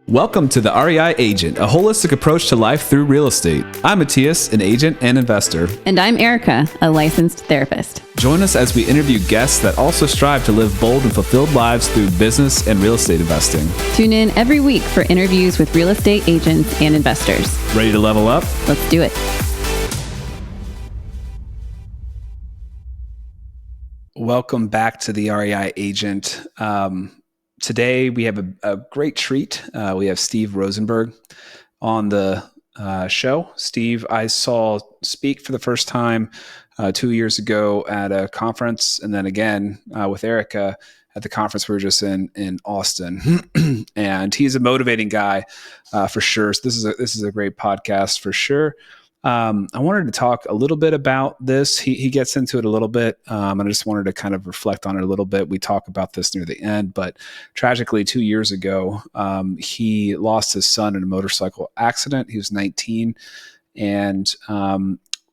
Welcome to the REI Agent, a holistic approach to life through real estate. I'm Mattias, an agent and investor. And I'm Erica, a licensed therapist. Join us as we interview guests that also strive to live bold and fulfilled lives through business and real estate investing. Tune in every week for interviews with real estate agents and investors. Ready to level up? Let's do it. Welcome back to the REI Agent. Today, we have a great treat. We have Steve Rozenberg on the show. Steve, I saw speak for the first time 2 years ago at a conference, and then again with Erica at the conference we were just in Austin. And he's a motivating guy for sure. So this is a great podcast for sure. I wanted to talk a little bit about this. He gets into it a little bit. And I just wanted to kind of reflect on it a little bit. We talk about this near the end, but tragically 2 years ago, he lost his son in a motorcycle accident. He was 19. And,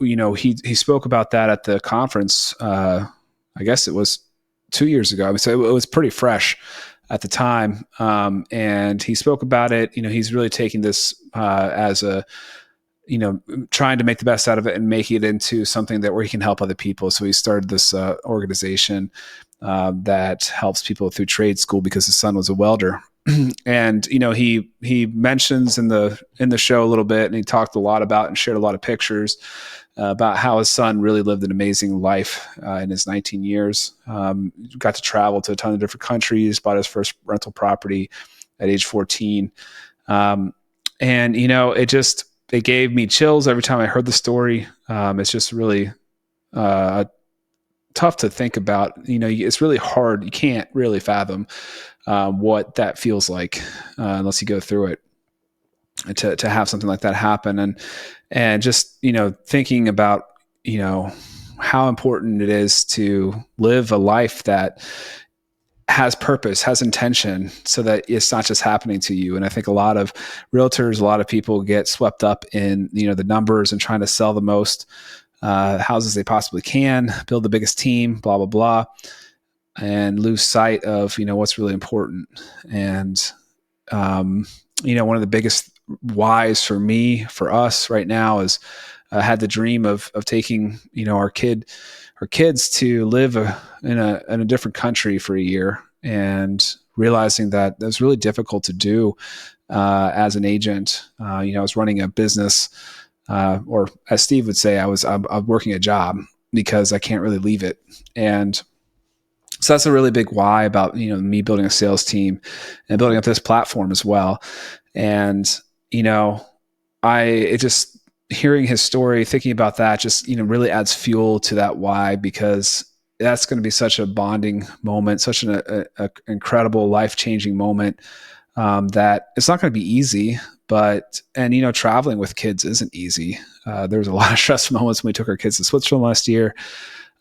he spoke about that at the conference. I guess it was 2 years ago. I would say it was pretty fresh at the time. And he spoke about it. He's really taking this as a, trying to make the best out of it and make it into something that where he can help other people. So he started this organization that helps people through trade school because his son was a welder. And, he mentions in the show a little bit, and he talked a lot about and shared a lot of pictures about how his son really lived an amazing life in his 19 years. Got to travel to a ton of different countries, bought his first rental property at age 14. It gave me chills every time I heard the story. It's just really tough to think about. It's really hard. You can't really fathom what that feels like unless you go through it. To have something like that happen, and just thinking about how important it is to live a life that has purpose, has intention, so that it's not just happening to you. And I think a lot of realtors, a lot of people get swept up in, the numbers and trying to sell the most houses they possibly can, build the biggest team, blah, blah, blah, and lose sight of, what's really important. And, one of the biggest whys for us right now is had the dream of taking, our kids to live in a different country for a year, and realizing that was really difficult to do as an agent. I was running a business, or as Steve would say, I'm working a job because I can't really leave it. And so that's a really big why about, me building a sales team and building up this platform as well. And, hearing his story, thinking about that just, really adds fuel to that why, because that's going to be such a bonding moment, such an incredible life-changing moment that it's not going to be easy, and traveling with kids isn't easy. There was a lot of stressful moments when we took our kids to Switzerland last year.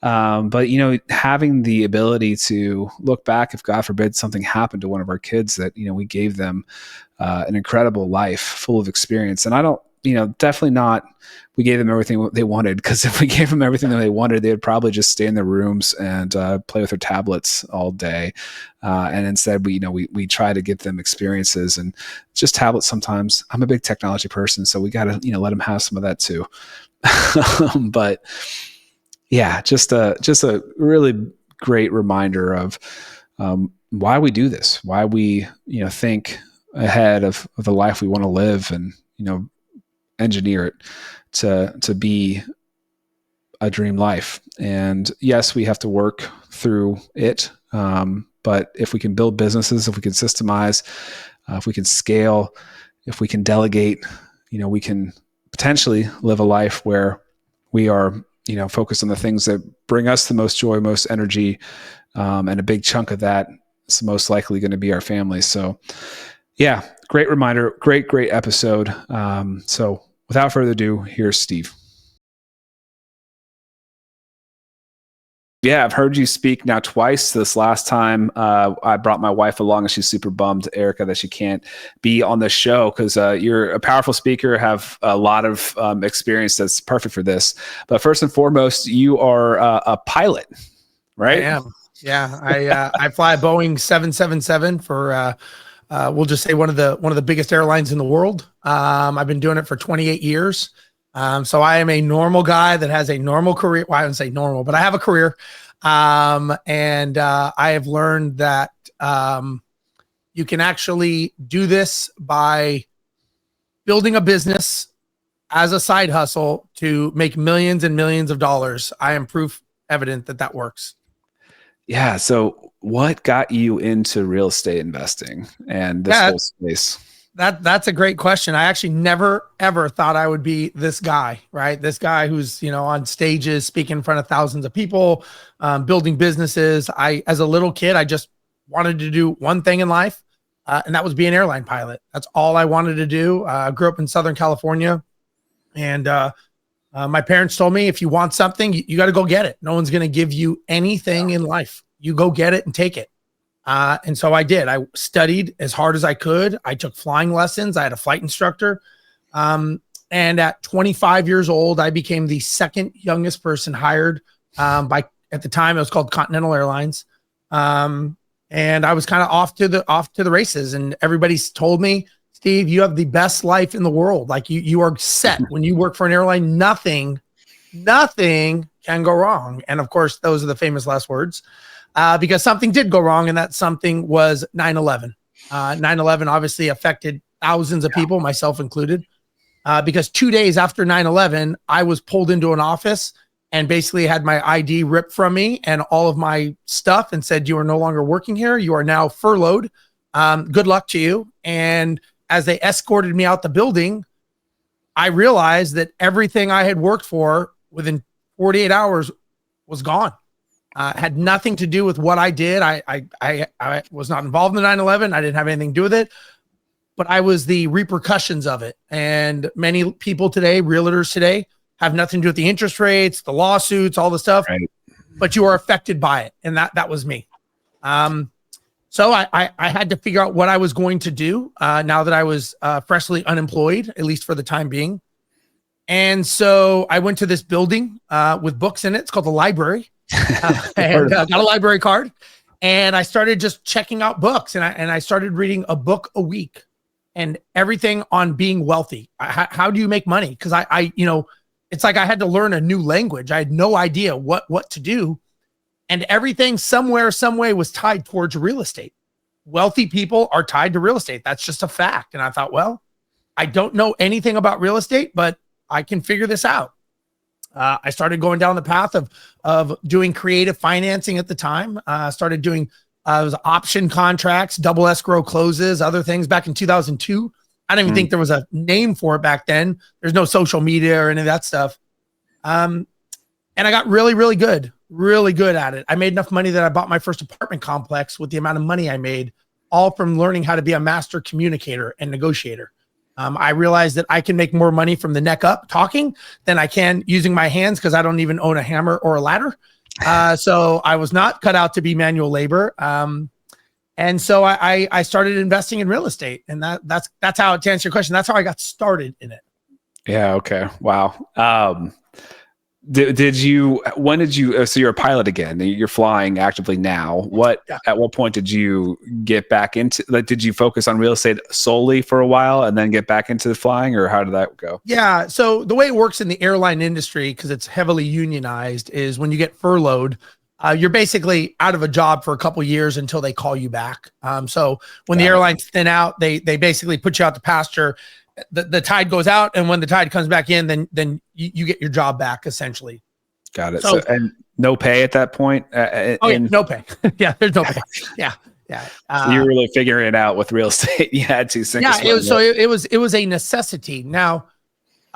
But having the ability to look back, if God forbid something happened to one of our kids, that, we gave them an incredible life full of experience. And I don't, definitely not, we gave them everything they wanted, because if we gave them everything that they wanted, they would probably just stay in their rooms and play with their tablets all day. And instead, we try to give them experiences, and just tablets sometimes. I'm a big technology person, so we got to, let them have some of that too. But yeah, just a really great reminder of why we do this, why we, think ahead of the life we want to live, and, engineer it to be a dream life. And yes, we have to work through it. But if we can build businesses, if we can systemize, if we can scale, if we can delegate, we can potentially live a life where we are, focused on the things that bring us the most joy, most energy. And a big chunk of that is most likely going to be our family. So yeah, great reminder, great episode. So without further ado, here's Steve. Yeah, I've heard you speak now twice. This last time, I brought my wife along, and she's super bummed, Erica, that she can't be on the show, because you're a powerful speaker, have a lot of experience that's perfect for this. But first and foremost, you are a pilot, right? I am. Yeah, I fly a Boeing 777 for we'll just say one of the biggest airlines in the world. I've been doing it for 28 years. So I am a normal guy that has a normal career. Well, I wouldn't say normal, but I have a career. And I have learned that you can actually do this by building a business as a side hustle to make millions and millions of dollars. I am proof evident that that works. Yeah. So what got you into real estate investing and this whole space? That's a great question. I actually never, ever thought I would be this guy, right? This guy who's, on stages, speaking in front of thousands of people, building businesses. As a little kid, I just wanted to do one thing in life. And that was be an airline pilot. That's all I wanted to do. I grew up in Southern California, and my parents told me, if you want something, you got to go get it. No one's going to give you anything in life. You go get it and take it. And so I did. I studied as hard as I could. I took flying lessons. I had a flight instructor. And at 25 years old, I became the second youngest person hired by, at the time, it was called Continental Airlines. And I was kind of off to the races, and everybody's told me, Steve, you have the best life in the world. Like you are set. When you work for an airline, nothing can go wrong. And of course, those are the famous last words, because something did go wrong, and that something was 9/11. 9/11 obviously affected thousands of people, myself included, because 2 days after 9/11, I was pulled into an office and basically had my ID ripped from me and all of my stuff, and said, you are no longer working here. You are now furloughed. Good luck to you. And as they escorted me out the building, I realized that everything I had worked for within 48 hours was gone. Had nothing to do with what I did. I was not involved in 9/11. I didn't have anything to do with it, but I was the repercussions of it. And many people today, realtors today, have nothing to do with the interest rates, the lawsuits, all the stuff, right, but you are affected by it. And that was me. So I had to figure out what I was going to do now that I was freshly unemployed, at least for the time being. And so I went to this building with books in it. It's called the library. And got a library card. And I started just checking out books. And I started reading a book a week, and everything on being wealthy. How do you make money? Because I it's like I had to learn a new language. I had no idea what to do. And everything somewhere, some way was tied towards real estate. Wealthy people are tied to real estate. That's just a fact. And I thought, well, I don't know anything about real estate, but I can figure this out. I started going down the path of doing creative financing at the time. Started doing option contracts, double escrow closes, other things back in 2002. I don't even think there was a name for it back then. There's no social media or any of that stuff. And I got really, really good at it. I made enough money that I bought my first apartment complex with the amount of money I made, all from learning how to be a master communicator and negotiator. I realized that I can make more money from the neck up talking than I can using my hands, because I don't even own a hammer or a ladder. So I was not cut out to be manual labor. And so I started investing in real estate, and that's how, to answer your question, that's how I got started in it. Yeah. Okay. Wow. When did you, so you're a pilot again, you're flying actively now. At what point did you get back into, like, did you focus on real estate solely for a while and then get back into the flying, or how did that go? Yeah. So the way it works in the airline industry, because it's heavily unionized, is when you get furloughed, you're basically out of a job for a couple of years until they call you back. So when the airlines thin out, they basically put you out to pasture. The tide goes out, and when the tide comes back in, then you get your job back, essentially. Got it. So and no pay at that point? No pay. Yeah, there's no pay. Yeah. So you were really figuring it out with real estate. You had to sink. Yeah, it was a necessity. Now,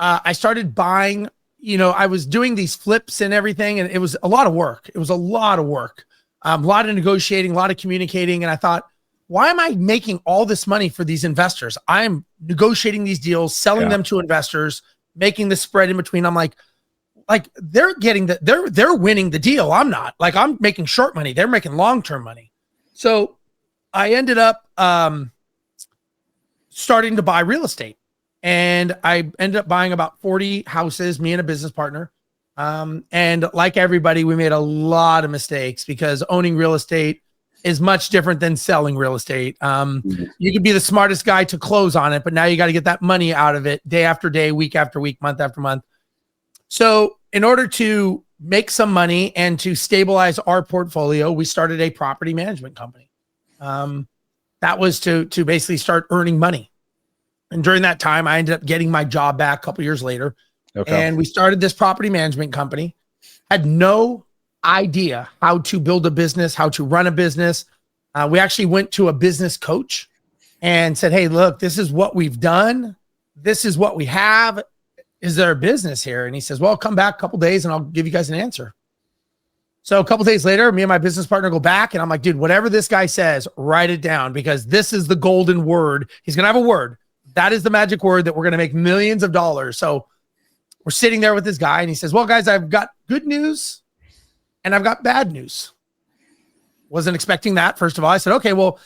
I started buying. I was doing these flips and everything, and it was a lot of work. A lot of negotiating, a lot of communicating, and I thought, why am I making all this money for these investors? I'm negotiating these deals, selling them to investors, making the spread in between. I'm like they're getting they're winning the deal. I'm not. Like, I'm making short money. They're making long-term money. So I ended up starting to buy real estate, and I ended up buying about 40 houses, me and a business partner. And like everybody, we made a lot of mistakes, because owning real estate, is much different than selling real estate. You could be the smartest guy to close on it, but now you got to get that money out of it day after day, week after week, month after month. So in order to make some money and to stabilize our portfolio, we started a property management company. That was to basically start earning money. And during that time, I ended up getting my job back a couple years later. Okay. And we started this property management company. Had no idea how to build a business, how to run a business. We actually went to a business coach and said, hey, look, this is what we've done. This is what we have. Is there a business here? And he says, well, come back a couple days and I'll give you guys an answer. So a couple days later, me and my business partner go back and I'm like, dude, whatever this guy says, write it down because this is the golden word. He's going to have a word. That is the magic word that we're going to make millions of dollars. So we're sitting there with this guy and he says, well, guys, I've got good news and I've got bad news. Wasn't expecting that. First of all, I said, okay, well,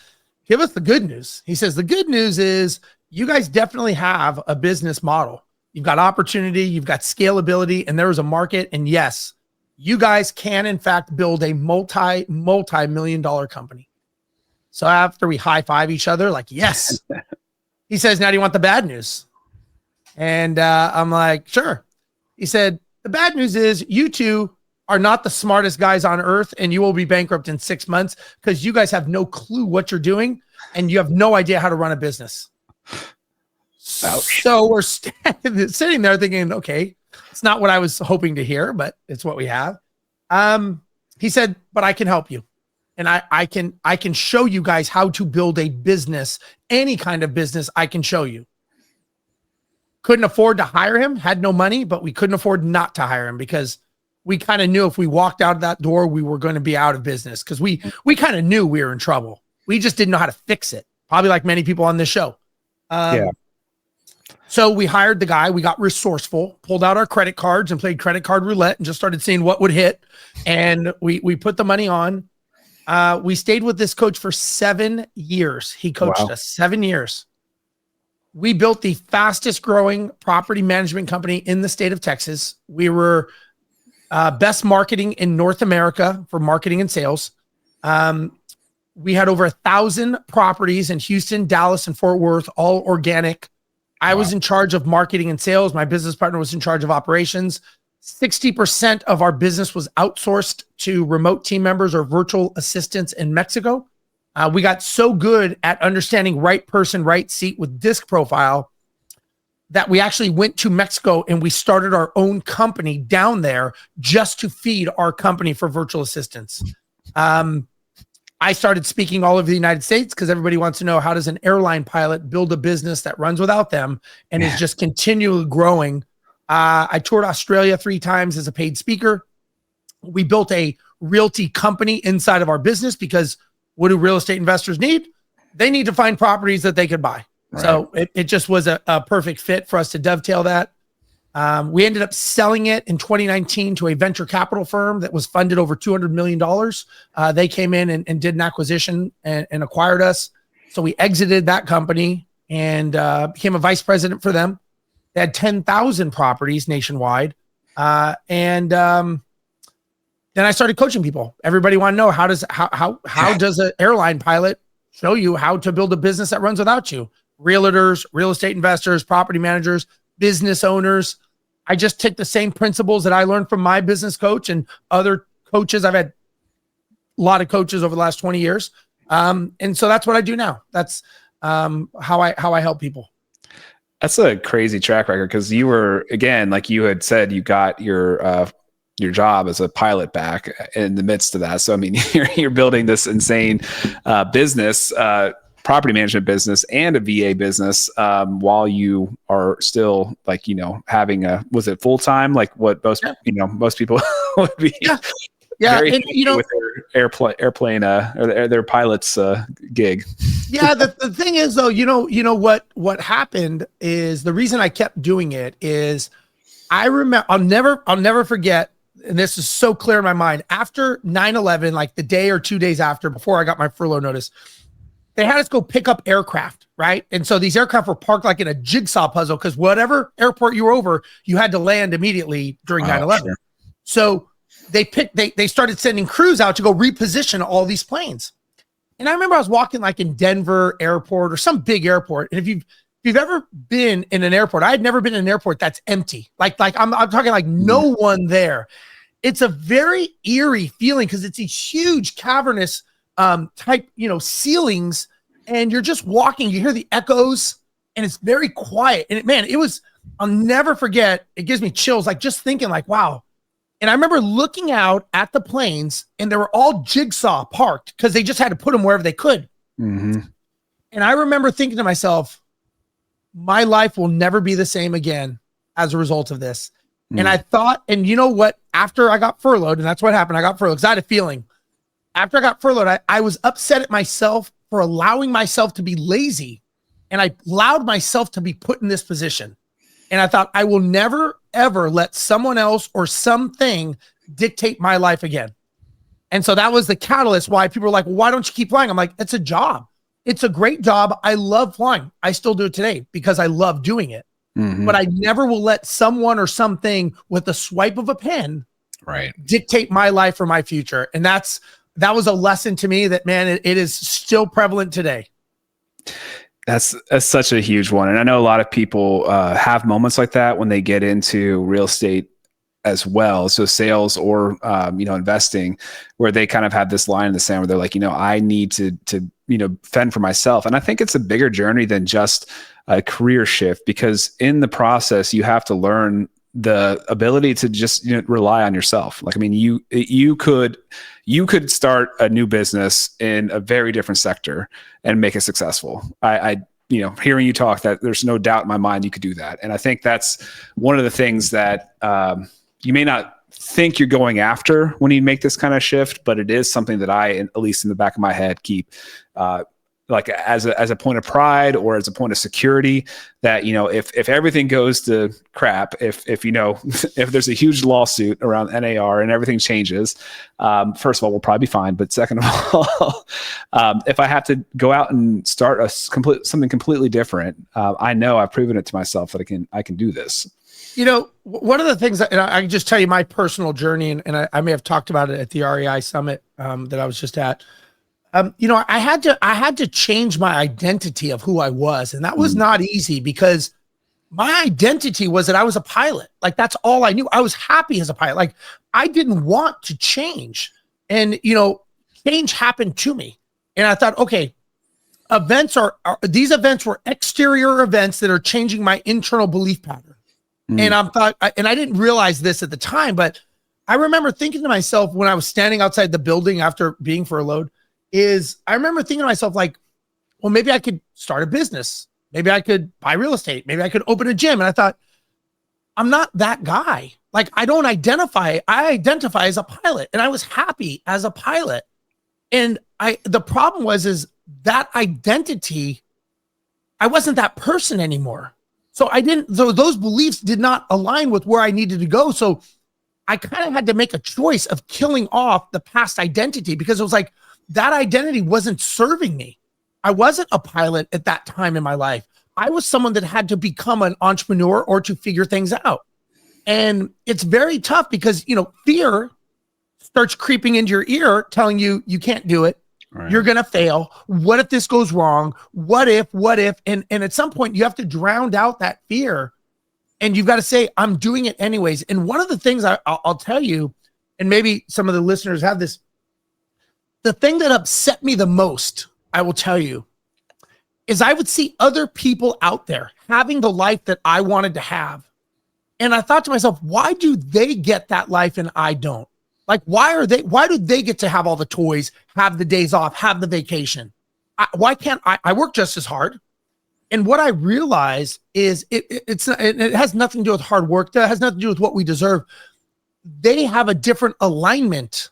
give us the good news. He says, the good news is you guys definitely have a business model. You've got opportunity, you've got scalability, and there is a market. And yes, you guys can in fact build a multi-million dollar company. So after we high five each other, like, yes, he says, now do you want the bad news? And I'm like, sure. He said, the bad news is you two are not the smartest guys on earth and you will be bankrupt in 6 months because you guys have no clue what you're doing and you have no idea how to run a business. Ouch. So we're sitting there thinking, okay, it's not what I was hoping to hear, but it's what we have. He said, but I can help you. And I can show you guys how to build a business, any kind of business I can show you. Couldn't afford to hire him, had no money, but we couldn't afford not to hire him because we kind of knew if we walked out of that door, we were going to be out of business because we kind of knew we were in trouble. We just didn't know how to fix it. Probably like many people on this show. So we hired the guy, we got resourceful, pulled out our credit cards and played credit card roulette and just started seeing what would hit. And we put the money on. We stayed with this coach for 7 years. He coached us 7 years. We built the fastest growing property management company in the state of Texas. We were best marketing in North America for marketing and sales. We had over 1,000 properties in Houston, Dallas, and Fort Worth, all organic. I was in charge of marketing and sales. My business partner was in charge of operations. 60% of our business was outsourced to remote team members or virtual assistants in Mexico. We got so good at understanding right person, right seat with disc profile that we actually went to Mexico and we started our own company down there just to feed our company for virtual assistants. I started speaking all over the United States because everybody wants to know how does an airline pilot build a business that runs without them and is just continually growing. I toured Australia 3 times as a paid speaker. We built a realty company inside of our business because what do real estate investors need? They need to find properties that they could buy. Right. So it just was a perfect fit for us to dovetail that. We ended up selling it in 2019 to a venture capital firm that was funded over $200 million. They came in and did an acquisition and acquired us. So we exited that company and became a vice president for them. They had 10,000 properties nationwide. And then I started coaching people. Everybody wanted to know how does an airline pilot show you how to build a business that runs without you? Realtors, real estate investors, property managers, business owners. I just take the same principles that I learned from my business coach and other coaches. I've had a lot of coaches over the last 20 years. And so that's what I do now. That's how I help people. That's a crazy track record because you were, again, like you had said, you got your job as a pilot back in the midst of that. So, I mean, you're building this insane business, property management business and a VA business while you are still like, having was it full-time? Like what most, most people would be. Yeah. Very and, with their airplane, or their pilot's gig. Yeah. The thing is though, what happened is the reason I kept doing it is I remember, I'll never forget. And this is so clear in my mind after 9/11, like the day or 2 days after, before I got my furlough notice, they had us go pick up aircraft. Right. And so these aircraft were parked like in a jigsaw puzzle because whatever airport you were over, you had to land immediately during 9/11. Sure. So they started sending crews out to go reposition all these planes. And I remember I was walking like in Denver airport or some big airport. And if you've ever been in an airport, I had never been in an airport that's empty. Like I'm talking like no one there. It's a very eerie feeling because it's these huge cavernous type, ceilings, and you're just walking, you hear the echoes, and it's very quiet. And I'll never forget. It gives me chills, like just thinking like, wow. And I remember looking out at the planes, and they were all jigsaw parked because they just had to put them wherever they could. Mm-hmm. And I remember thinking to myself, my life will never be the same again as a result of this. And I thought, and you know what? After I got furloughed, and that's what happened, I got furloughed because I had a feeling. After I got furloughed, I was upset at myself for allowing myself to be lazy, and I allowed myself to be put in this position. And I thought, I will never, ever let someone else or something dictate my life again. And so that was the catalyst why people were like, well, why don't you keep flying? I'm like, it's a job. It's a great job. I love flying. I still do it today because I love doing it. Mm-hmm. But I never will let someone or something with a swipe of a pen dictate my life or my future. And that was a lesson to me that, man, it is still prevalent today. That's such a huge one. And I know a lot of people have moments like that when they get into real estate as well. So sales or, investing, where they kind of have this line in the sand where they're like, I need to fend for myself. And I think it's a bigger journey than just a career shift, because in the process, you have to learn the ability to just rely on yourself. Like, I mean, you could start a new business in a very different sector and make it successful. I hearing you talk, that there's no doubt in my mind you could do that. And I think that's one of the things that you may not think you're going after when you make this kind of shift, but it is something that I, at least in the back of my head, keep like as a point of pride or as a point of security, that, if everything goes to crap, if if there's a huge lawsuit around NAR and everything changes, first of all, we'll probably be fine. But second of all, if I have to go out and start something completely different, I know I've proven it to myself that I can do this. One of the things that, and I can just tell you my personal journey, and I may have talked about it at the REI summit that I was just at. I had to change my identity of who I was. And that was not easy, because my identity was that I was a pilot. Like, that's all I knew. I was happy as a pilot. Like, I didn't want to change. And, change happened to me. And I thought, okay, these events were exterior events that are changing my internal belief pattern. And I didn't realize this at the time, but I remember thinking to myself when I was standing outside the building after being furloughed, I remember thinking to myself, like, well, maybe I could start a business. Maybe I could buy real estate. Maybe I could open a gym. And I thought, I'm not that guy. Like, I identify as a pilot, and I was happy as a pilot. And the problem is that identity, I wasn't that person anymore. So those beliefs did not align with where I needed to go. So I kind of had to make a choice of killing off the past identity, because it was like, that identity wasn't serving me. I wasn't a pilot at that time in my life. I was someone that had to become an entrepreneur or to figure things out. And it's very tough because, fear starts creeping into your ear, telling you can't do it. Right. You're going to fail. What if this goes wrong? What if? And at some point you have to drown out that fear, and you've got to say, I'm doing it anyways. And one of the things I'll tell you, and maybe some of the listeners have this, the thing that upset me the most, I will tell you, is I would see other people out there having the life that I wanted to have. And I thought to myself, why do they get that life and I don't? Like, why do they get to have all the toys, have the days off, have the vacation? Why can't I work just as hard? And what I realized is it has nothing to do with hard work. That has nothing to do with what we deserve. They have a different alignment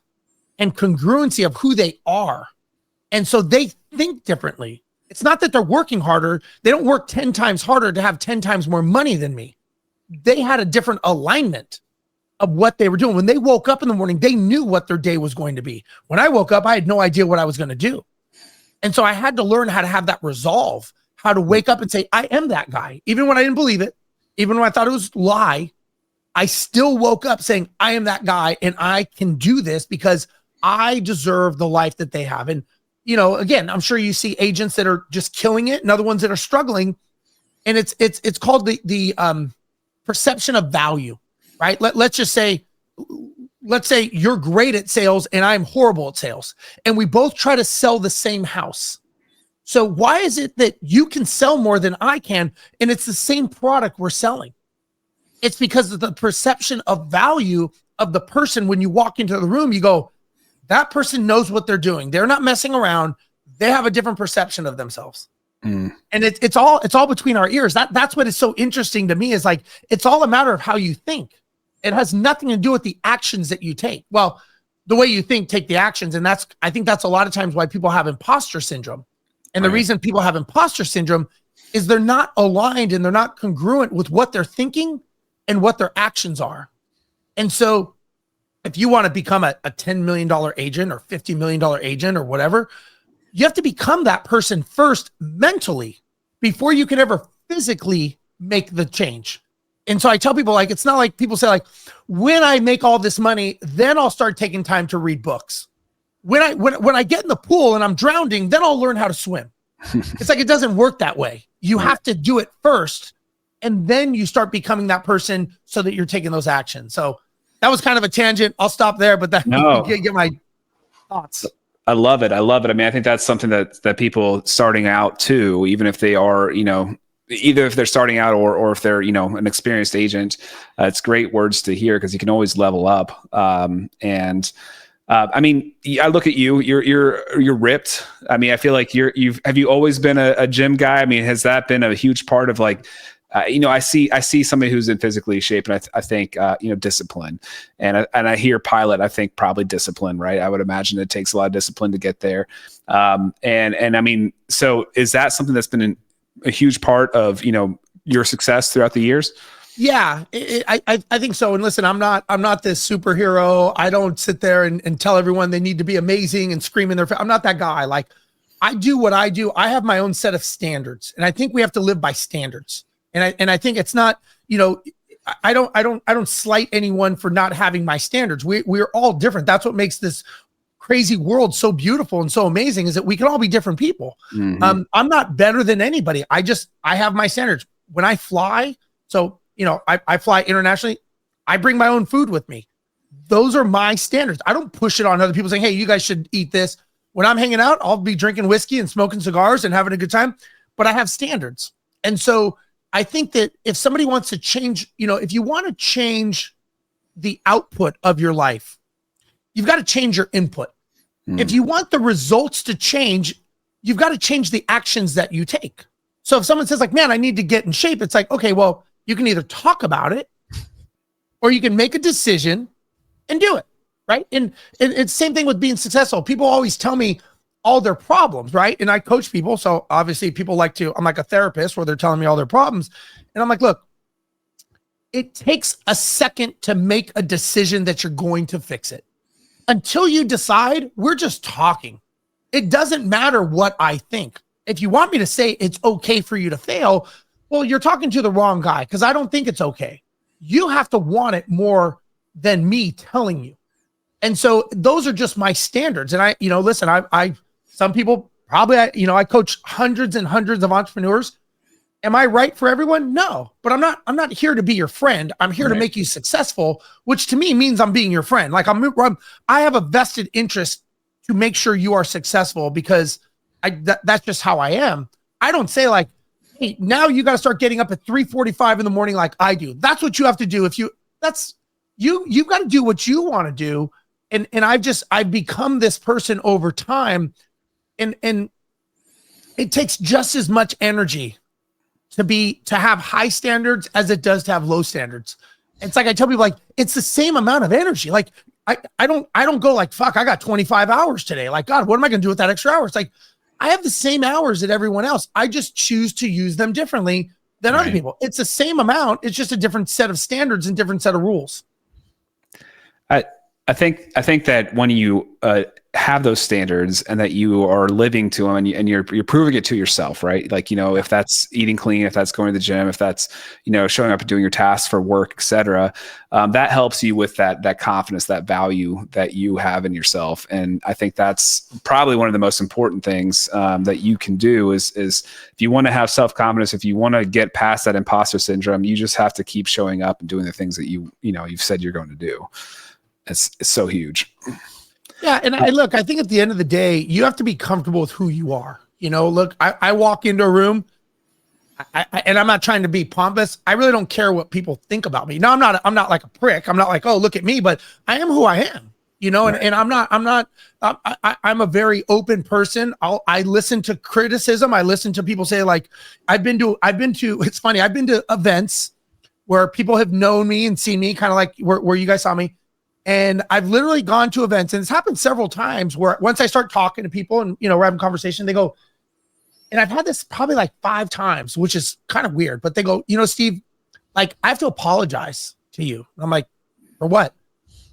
and congruency of who they are. And so they think differently. It's not that they're working harder. They don't work 10 times harder to have 10 times more money than me. They had a different alignment of what they were doing. When they woke up in the morning, they knew what their day was going to be. When I woke up, I had no idea what I was going to do. And so I had to learn how to have that resolve, how to wake up and say, I am that guy. Even when I didn't believe it, even when I thought it was a lie, I still woke up saying, I am that guy and I can do this because I deserve the life that they have. And, again, I'm sure you see agents that are just killing it and other ones that are struggling. And it's called the perception of value, right? Let's say you're great at sales and I'm horrible at sales, and we both try to sell the same house. So why is it that you can sell more than I can, and it's the same product we're selling? It's because of the perception of value of the person. When you walk into the room, you go, that person knows what they're doing. They're not messing around. They have a different perception of themselves. And it's all between our ears. That's what is so interesting to me, is like, it's all a matter of how you think. It has nothing to do with the actions that you take. Well, the way you think, take the actions. And I think that's a lot of times why people have imposter syndrome. And the reason people have imposter syndrome is they're not aligned and they're not congruent with what they're thinking and what their actions are. And so if you want to become a $10 million agent or $50 million agent or whatever, you have to become that person first mentally before you can ever physically make the change. And so I tell people, like, it's not like people say, like, when I make all this money, then I'll start taking time to read books. When I get in the pool and I'm drowning, then I'll learn how to swim. It's like, it doesn't work that way. You have to do it first, and then you start becoming that person so that you're taking those actions. So that was kind of a tangent. I'll stop there, but get my thoughts. I love it. I mean, I think that's something that people starting out too, even if they are, either if they're starting out or if they're, an experienced agent, it's great words to hear, because you can always level up. I mean, I look at you, you're ripped. I mean, I feel like have you always been a gym guy? I mean, has that been a huge part of, like, I see somebody who's in physically shape, and I think, discipline, and I hear pilot, I think probably discipline, right? I would imagine it takes a lot of discipline to get there. And I mean, so is that something that's been a huge part of, your success throughout the years? Yeah, I think so. And listen, I'm not this superhero. I don't sit there and tell everyone they need to be amazing and scream in their face. I'm not that guy. Like, I do what I do. I have my own set of standards, and I think we have to live by standards. And I think it's not, I don't slight anyone for not having my standards. We're all different. That's what makes this crazy world so beautiful and so amazing, is that we can all be different people. Mm-hmm. I'm not better than anybody. I have my standards. When I fly, so, I fly internationally, I bring my own food with me. Those are my standards. I don't push it on other people saying, hey, you guys should eat this. When I'm hanging out, I'll be drinking whiskey and smoking cigars and having a good time, but I have standards. And so I think that if somebody wants to change, if you want to change the output of your life, you've got to change your input. If you want the results to change, you've got to change the actions that you take. So if someone says, like, man, I need to get in shape, it's like, okay, well, you can either talk about it or you can make a decision and do it, right? And it's the same thing with being successful. People always tell me all their problems, right? And I coach people. So obviously people I'm like a therapist where they're telling me all their problems. And I'm like, look, it takes a second to make a decision that you're going to fix it. Until you decide, we're just talking. It doesn't matter what I think. If you want me to say it's okay for you to fail, well, you're talking to the wrong guy, because I don't think it's okay. You have to want it more than me telling you. And so those are just my standards. And listen, some people probably, I coach hundreds and hundreds of entrepreneurs. Am I right for everyone? No, but I'm not here to be your friend. I'm here to make you successful, which to me means I'm being your friend. Like I have a vested interest to make sure you are successful, because that's just how I am. I don't say, like, hey, now you got to start getting up at 3:45 in the morning like I do. That's what you have to do. You've got to do what you want to do. And I've become this person over time, and it takes just as much energy to have high standards as it does to have low standards. It's like, I tell people, like, it's the same amount of energy. Like, I don't go like, fuck, I got 25 hours today. Like, God, what am I going to do with that extra hour? It's like, I have the same hours that everyone else. I just choose to use them differently than other people. It's the same amount. It's just a different set of standards and different set of rules. I think that when you have those standards and that you are living to them, and you're proving it to yourself, right? Like, if that's eating clean, if that's going to the gym, if that's, showing up and doing your tasks for work, etc. That helps you with that confidence, that value that you have in yourself. And I think that's probably one of the most important things that you can do is if you want to have self-confidence, if you want to get past that imposter syndrome, you just have to keep showing up and doing the things that you've said you're going to do. It's so huge. Yeah. And I think at the end of the day, you have to be comfortable with who you are. Look, I walk into a room and I'm not trying to be pompous. I really don't care what people think about me. No, I'm not like a prick. I'm not like, oh, look at me, but I am who I am, Right. and I'm a very open person. I listen to criticism. I listen to people say, like, I've been to, it's funny. I've been to events where people have known me and seen me, kind of like where you guys saw me. And I've literally gone to events, and it's happened several times where once I start talking to people and, we're having conversation, they go, and I've had this probably like 5 times, which is kind of weird, but they go, Steve, like, I have to apologize to you. And I'm like, for what?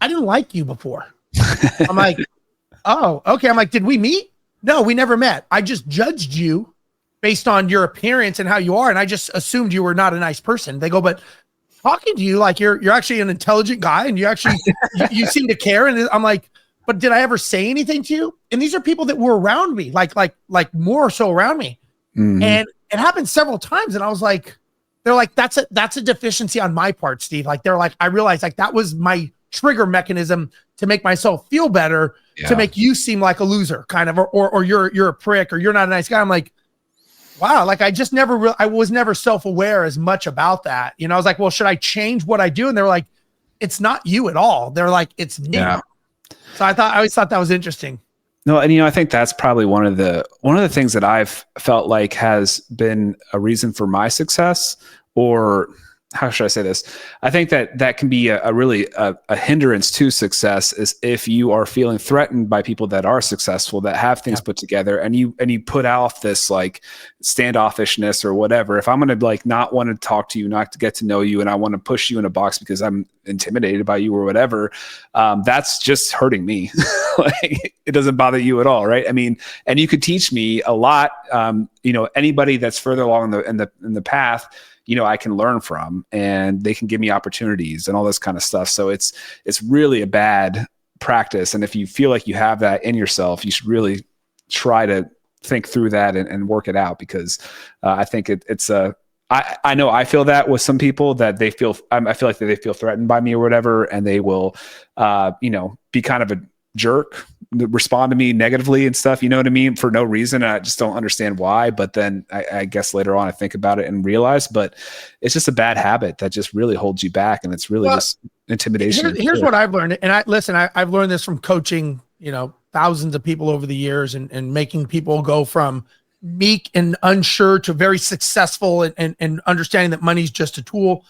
I didn't like you before. I'm like, oh, okay. I'm like, did we meet? No, we never met. I just judged you based on your appearance and how you are. And I just assumed you were not a nice person. They go, but talking to you, like, you're actually an intelligent guy, and you actually, you seem to care. And I'm like, but did I ever say anything to you? And these are people that were around me, like more so around me. Mm-hmm. And it happened several times. And I was like, they're like, that's a deficiency on my part, Steve. Like, they're like, I realized, like, that was my trigger mechanism to make myself feel better, to make you seem like a loser, kind of, or you're a prick, or you're not a nice guy. I'm like, wow. Like, I just I was never self-aware as much about that. I was like, well, should I change what I do? And they're like, it's not you at all. They're like, it's me. Yeah. So I always thought that was interesting. No, and I think that's probably one of the things that I've felt like has been a reason for my success, or how should I say this? I think that can be a really hindrance to success, is if you are feeling threatened by people that are successful, that have things put together, and you put off this like standoffishness or whatever. If I'm going to like not want to talk to you, not to get to know you, and I want to push you in a box because I'm intimidated by you or whatever, that's just hurting me. Like, it doesn't bother you at all, right? I mean, and you could teach me a lot. Anybody that's further along in the path, I can learn from, and they can give me opportunities and all this kind of stuff. So it's really a bad practice. And if you feel like you have that in yourself, you should really try to think through that and work it out, because I think I know I feel that with some people, that I feel like they feel threatened by me or whatever, and they will, be kind of a jerk, respond to me negatively and stuff, you know what I mean, for no reason. I just don't understand why. But then I guess later on I think about it and realize, but it's just a bad habit that just really holds you back, and it's really just intimidation. Here's what I've learned. And I've learned this from coaching, thousands of people over the years, and making people go from meek and unsure to very successful, and understanding that money's just a tool.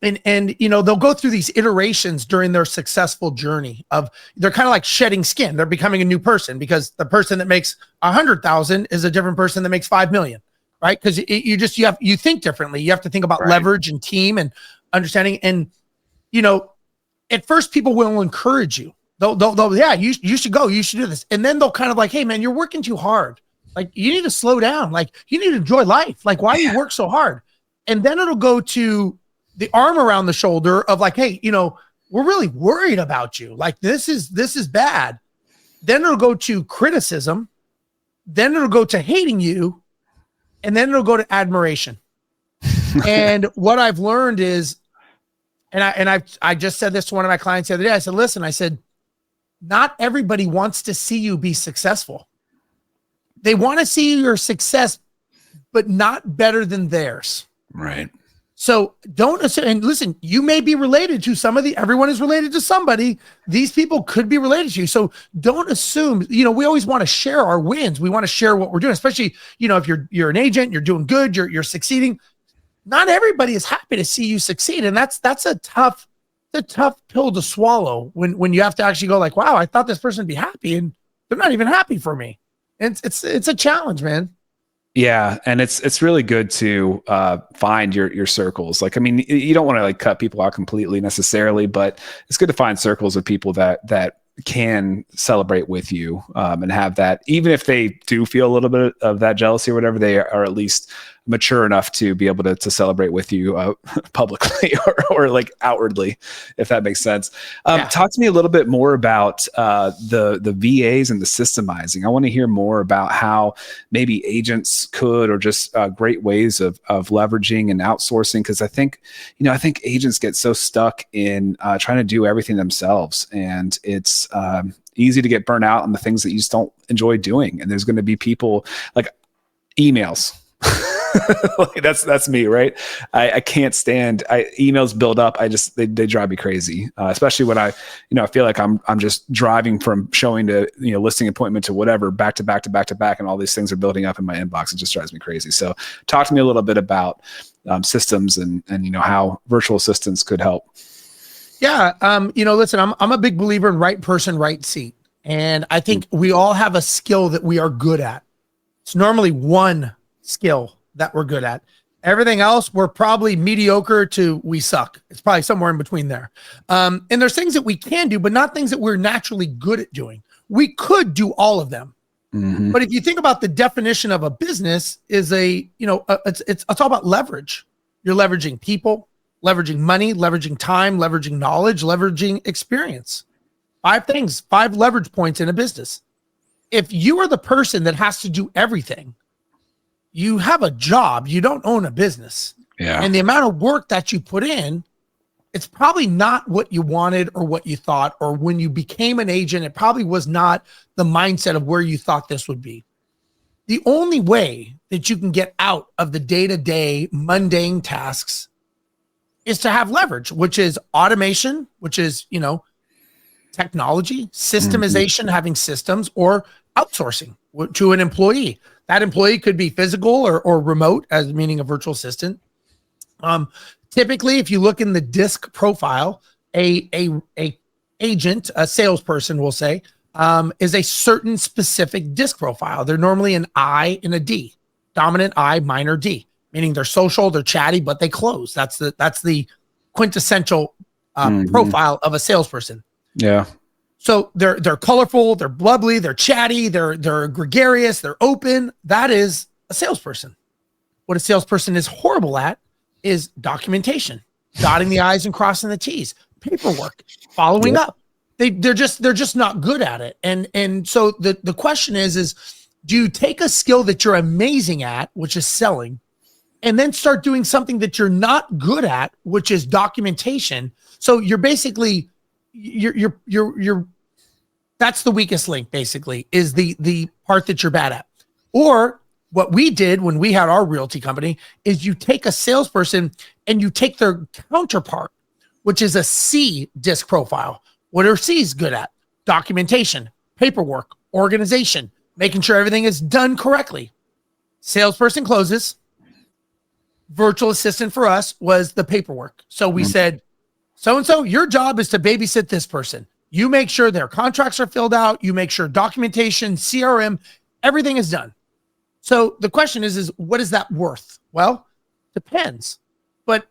And they'll go through these iterations during their successful journey of, they're kind of like shedding skin. They're becoming a new person, because the person that makes 100,000 is a different person that makes 5 million, right? Because you think differently. You have to think about leverage and team and understanding. And, at first people will encourage you. They'll yeah, you should go, you should do this. And then they'll kind of like, hey man, you're working too hard. Like, you need to slow down. Like, you need to enjoy life. Like, why do you work so hard? And then it'll go to the arm around the shoulder of like, hey, we're really worried about you. Like, this is bad. Then it'll go to criticism. Then it'll go to hating you. And then it'll go to admiration. And what I've learned is, I just said this to one of my clients the other day. I said, listen, I said, not everybody wants to see you be successful. They want to see your success, but not better than theirs. Right. So don't assume, and listen, you may be related to everyone is related to somebody. These people could be related to you. So don't assume, we always want to share our wins. We want to share what we're doing, especially, if you're an agent, you're doing good, you're succeeding. Not everybody is happy to see you succeed. And that's a tough pill to swallow when you have to actually go like, wow, I thought this person would be happy, and they're not even happy for me. And it's a challenge, man. Yeah. And it's really good to find your circles. Like, I mean, you don't want to like cut people out completely necessarily, but it's good to find circles of people that can celebrate with you, and have that, even if they do feel a little bit of that jealousy or whatever, they are at least mature enough to be able to celebrate with you publicly or like outwardly, if that makes sense. Talk to me a little bit more about the VAs and the systemizing. I want to hear more about how maybe agents could, or just great ways of leveraging and outsourcing. Because I think agents get so stuck in trying to do everything themselves, and it's easy to get burnt out on the things that you just don't enjoy doing. And there's going to be people like emails. Like that's me, right? I can't stand emails build up. They drive me crazy, especially when I feel like I'm just driving from showing to listing appointment to whatever, back to back to back to back, and all these things are building up in my inbox. It just drives me crazy. So talk to me a little bit about systems and how virtual assistants could help. Yeah. Listen, I'm a big believer in right person, right seat. And I think we all have a skill that we are good at. It's normally one skill that we're good at. Everything else, we're probably mediocre to we suck. It's probably somewhere in between there. And there's things that we can do, but not things that we're naturally good at doing. We could do all of them. Mm-hmm. But if you think about the definition of a business is it's all about leverage. You're leveraging people, leveraging money, leveraging time, leveraging knowledge, leveraging experience. 5 things, 5 leverage points in a business. If you are the person that has to do everything, you have a job, you don't own a business. Yeah. And the amount of work that you put in, it's probably not what you wanted or what you thought, or when you became an agent, it probably was not the mindset of where you thought this would be. The only way that you can get out of the day-to-day mundane tasks is to have leverage, which is automation, which is, technology, systemization, having systems, or outsourcing to an employee. That employee could be physical or remote, as meaning a virtual assistant. Typically, if you look in the disc profile, a agent, a salesperson, will say, is a certain specific disc profile. They're normally an I and a D, dominant I, minor D, meaning they're social, they're chatty, but they close. That's the quintessential profile of a salesperson. Yeah. So they're colorful, they're bubbly, they're chatty, they're gregarious, they're open. That is a salesperson. What a salesperson is horrible at is documentation, dotting the I's and crossing the T's, paperwork, following up. They're just not good at it. And so the question is do you take a skill that you're amazing at, which is selling, and then start doing something that you're not good at, which is documentation? So you're basically you're that's the weakest link, basically, is the part that you're bad at. Or what we did when we had our realty company is you take a salesperson and you take their counterpart, which is a C disc profile. What are C's good at? Documentation, paperwork, organization, making sure everything is done correctly. Salesperson closes. Virtual assistant for us was the paperwork. So we said, so-and-so, your job is to babysit this person. You make sure their contracts are filled out. You make sure documentation, CRM, everything is done. So the question is what is that worth? Well, depends. But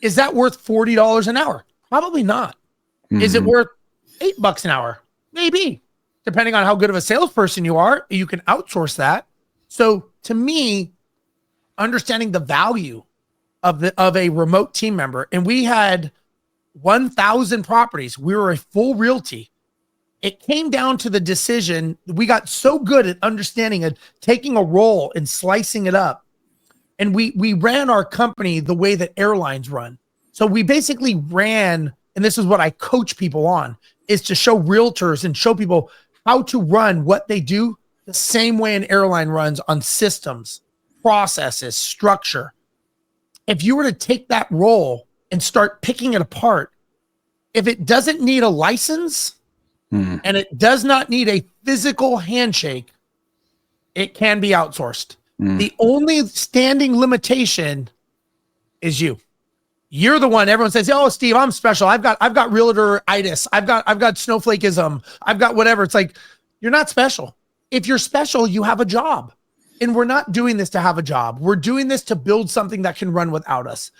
is that worth $40 an hour? Probably not. Mm-hmm. Is it worth $8 an hour? Maybe. Depending on how good of a salesperson you are, you can outsource that. So to me, understanding the value of a remote team member, and we had 1,000 properties. We were a full realty. It came down to the decision. We got so good at understanding it, taking a role and slicing it up. And we ran our company the way that airlines run. So we basically ran, and this is what I coach people on, is to show realtors and show people how to run what they do the same way an airline runs, on systems, processes, structure. If you were to take that role and start picking it apart, if it doesn't need a license and it does not need a physical handshake, it can be outsourced. The only standing limitation is you. You're the one everyone says, "Oh, Steve, I'm special. I've got realtor-itis. I've got snowflakeism. I've got whatever." It's like, you're not special. If you're special, you have a job. And we're not doing this to have a job. We're doing this to build something that can run without us.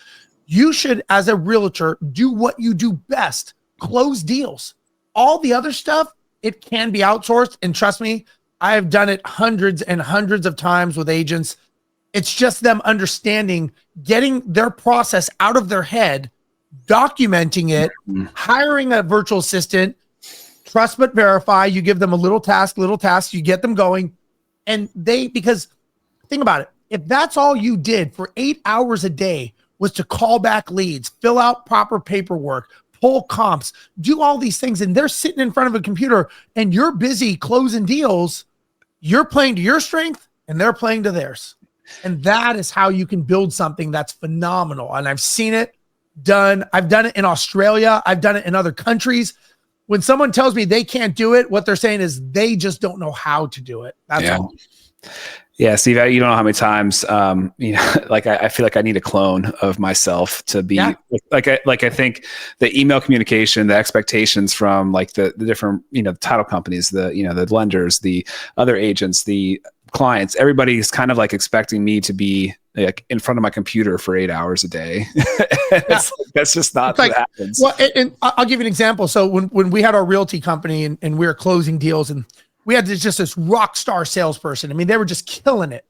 You should, as a realtor, do what you do best. Close deals. All the other stuff, it can be outsourced. And trust me, I have done it hundreds and hundreds of times with agents. It's just them understanding, getting their process out of their head, documenting it, hiring a virtual assistant, trust but verify. You give them a little task, you get them going. And because think about it. If that's all you did for 8 hours a day was to call back leads, fill out proper paperwork, pull comps, do all these things, and they're sitting in front of a computer and you're busy closing deals, you're playing to your strength and they're playing to theirs. And that is how you can build something that's phenomenal. And I've seen it done. I've done it in Australia. I've done it in other countries. When someone tells me they can't do it, what they're saying is they just don't know how to do it. That's all. Yeah, Steve, you don't know how many times, like I feel like I need a clone of myself to be like I think the email communication, the expectations from like the different, title companies, the lenders, the other agents, the clients, everybody's kind of like expecting me to be like in front of my computer for 8 hours a day. That's just not what happens. Well, and I'll give you an example. So when we had our realty company and we were closing deals, and we had this rock star salesperson. I mean, they were just killing it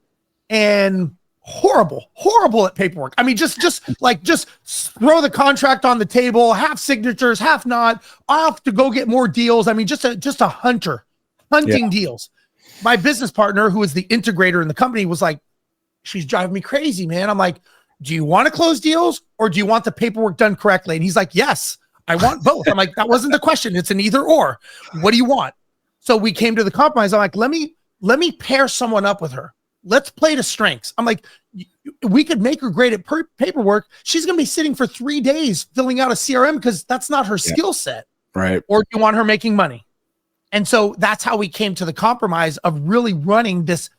and horrible at paperwork. I mean, just throw the contract on the table, half signatures, half not, off to go get more deals. I mean, just a hunting deals. My business partner, who is the integrator in the company, was like, she's driving me crazy, man. I'm like, do you want to close deals or do you want the paperwork done correctly? And he's like, yes, I want both. I'm like, that wasn't the question. It's an either or. What do you want? So we came to the compromise. I'm like, let me pair someone up with her. Let's play to strengths. I'm like, we could make her great at paperwork. She's going to be sitting for 3 days filling out a CRM because that's not her skill set. Right. Or do you want her making money? And so that's how we came to the compromise of really running this,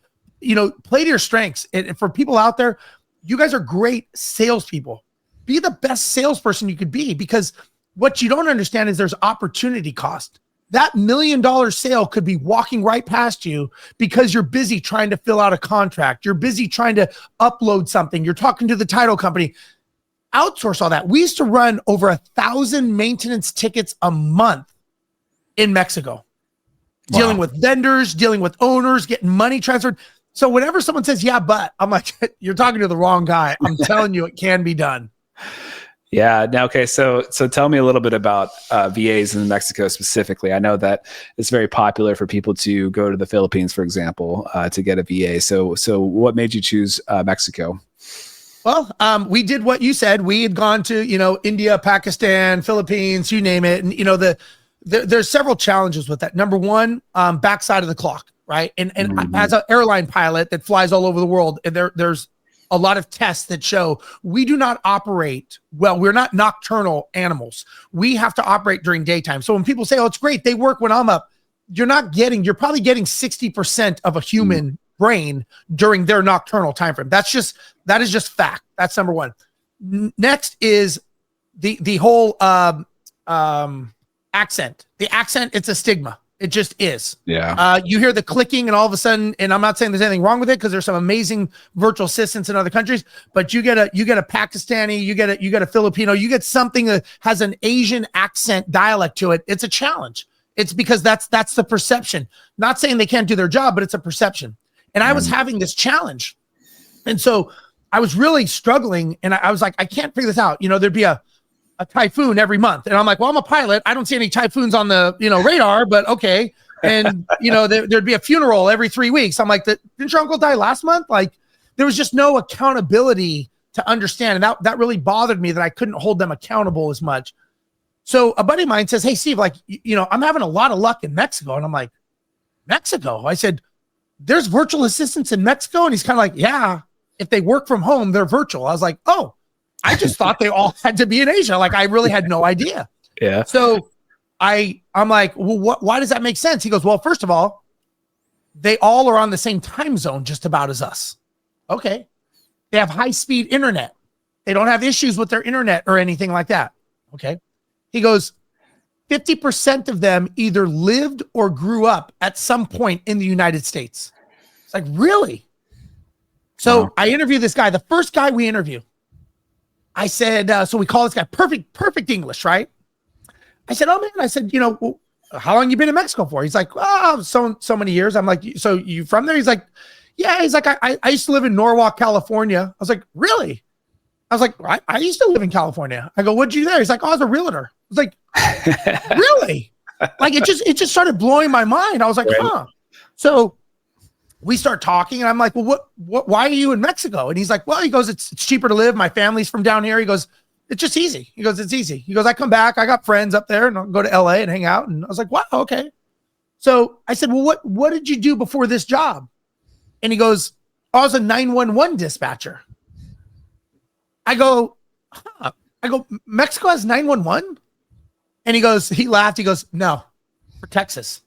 play to your strengths. And for people out there, you guys are great salespeople. Be the best salesperson you could be, because what you don't understand is there's opportunity cost. That $1 million sale could be walking right past you because you're busy trying to fill out a contract. You're busy trying to upload something. You're talking to the title company. Outsource all that. We used to run over 1,000 maintenance tickets a month in Mexico, dealing with vendors, dealing with owners, getting money transferred. So whenever someone says, yeah, but, I'm like, you're talking to the wrong guy. I'm telling you, it can be done. Yeah. Now, okay. So tell me a little bit about VAs in Mexico specifically. I know that it's very popular for people to go to the Philippines, for example, to get a VA. So what made you choose Mexico? Well, we did what you said. We had gone to, India, Pakistan, Philippines, you name it. And, there's several challenges with that. Number one, backside of the clock, right? And as an airline pilot that flies all over the world, and there's a lot of tests that show we do not operate well. We're not nocturnal animals. We have to operate during daytime. So when people say, oh, it's great, they work when I'm up, you're probably getting 60% of a human brain during their nocturnal time frame. That is just fact. That's number one. Next is the whole accent. The accent, it's a stigma. It just is. Yeah. You hear the clicking and all of a sudden, and I'm not saying there's anything wrong with it because there's some amazing virtual assistants in other countries, but you get a Pakistani, you get a Filipino, you get something that has an Asian accent dialect to it. It's a challenge. It's because that's the perception. Not saying they can't do their job, but it's a perception. And I was having this challenge. And so I was really struggling, and I was like, I can't figure this out. There'd be a typhoon every month. And I'm like, well, I'm a pilot. I don't see any typhoons on the, radar, but okay. And, there'd be a funeral every 3 weeks. I'm like, didn't your uncle die last month? Like, there was just no accountability to understand. And that really bothered me that I couldn't hold them accountable as much. So a buddy of mine says, hey, Steve, like, I'm having a lot of luck in Mexico. And I'm like, Mexico? I said, there's virtual assistants in Mexico? And he's kind of like, yeah, if they work from home, they're virtual. I was like, oh, I just thought they all had to be in Asia. Like, I really had no idea. Yeah. So I'm like, well, why does that make sense? He goes, well, first of all, they all are on the same time zone just about as us. Okay. They have high-speed internet. They don't have issues with their internet or anything like that. Okay. He goes, 50% of them either lived or grew up at some point in the United States. It's like, really? So wow. I interviewed this guy, the first guy we interview. I said, so we call this guy perfect English, right? I said, oh man, how long you been in Mexico for? He's like, oh, so many years. I'm like, so you from there? He's like, yeah. He's like, I used to live in Norwalk, California. I was like, really? I was like, I used to live in California. I go, what'd you do there? He's like, oh, I was a realtor. I was like, really? Like, it just started blowing my mind. I was like, huh. So we start talking and I'm like, well, why are you in Mexico? And he's like, well, he goes, it's cheaper to live. My family's from down here. He goes, it's just easy. He goes, it's easy. He goes, I come back. I got friends up there and I'll go to LA and hang out. And I was like, wow, okay. So I said, well, what did you do before this job? And he goes, I was a 911 dispatcher. I go, huh. I go, Mexico has 911? And he laughed. He goes, no, for Texas.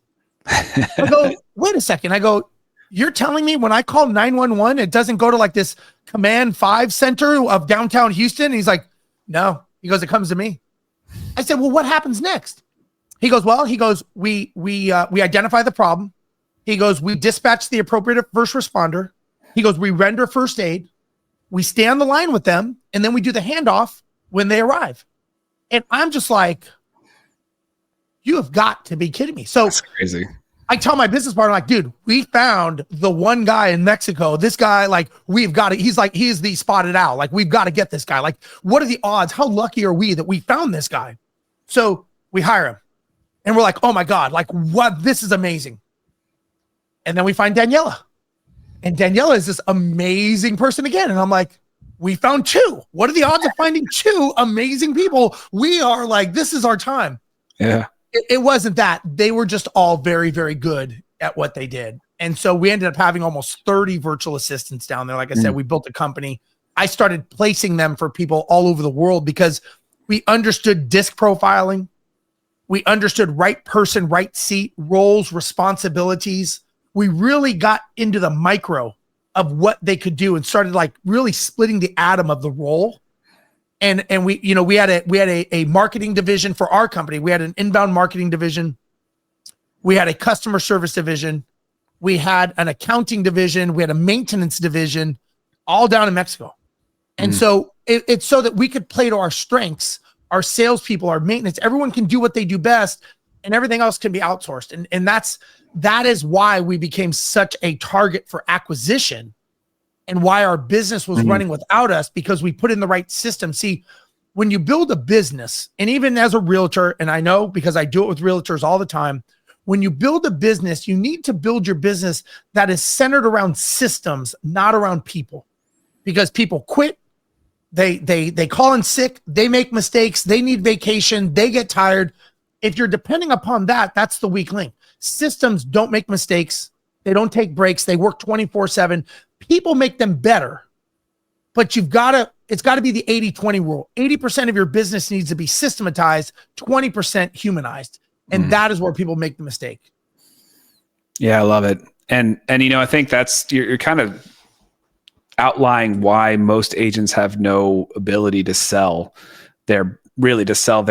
I go, wait a second. I go, you're telling me when I call 911, it doesn't go to like this Command 5 center of downtown Houston? And he's like, no. He goes, it comes to me. I said, well, what happens next? He goes, well, we identify the problem. He goes, we dispatch the appropriate first responder. He goes, we render first aid. We stay on the line with them. And then we do the handoff when they arrive. And I'm just like, you have got to be kidding me. So that's crazy. I tell my business partner, like, dude, we found the one guy in Mexico. This guy, like, we've got it. He's the spotted owl. Like, we've got to get this guy. Like, what are the odds? How lucky are we that we found this guy? So we hire him and we're like, oh my God, like what? This is amazing. And then we find Daniela, and Daniela is this amazing person again. And I'm like, we found two. What are the odds of finding two amazing people? We are like, this is our time. Yeah. It wasn't that. They were just all very, very good at what they did. And so we ended up having almost 30 virtual assistants down there. Like I said, we built a company. I started placing them for people all over the world because we understood disc profiling. We understood right person, right seat, roles, responsibilities. We really got into the micro of what they could do and started like really splitting the atom of the role. And we had a marketing division for our company. We had an inbound marketing division. We had a customer service division. We had an accounting division. We had a maintenance division, all down in Mexico. And so it's so that we could play to our strengths, our salespeople, our maintenance. Everyone can do what they do best, and everything else can be outsourced. And that is why we became such a target for acquisition. And why our business was running without us, because we put in the right system. See, when you build a business, and even as a realtor, and I know because I do it with realtors all the time, when you build a business, you need to build your business that is centered around systems, not around people. Because people quit, they call in sick, they make mistakes, they need vacation, they get tired. If you're depending upon that, that's the weak link. Systems don't make mistakes. They don't take breaks. They work 24/7. People make them better, but it's got to be the 80-20 rule. 80% of your business needs to be systematized, 20% humanized. And that is where people make the mistake. Yeah, I love it. And I think that's, you're kind of outlining why most agents have no ability to sell their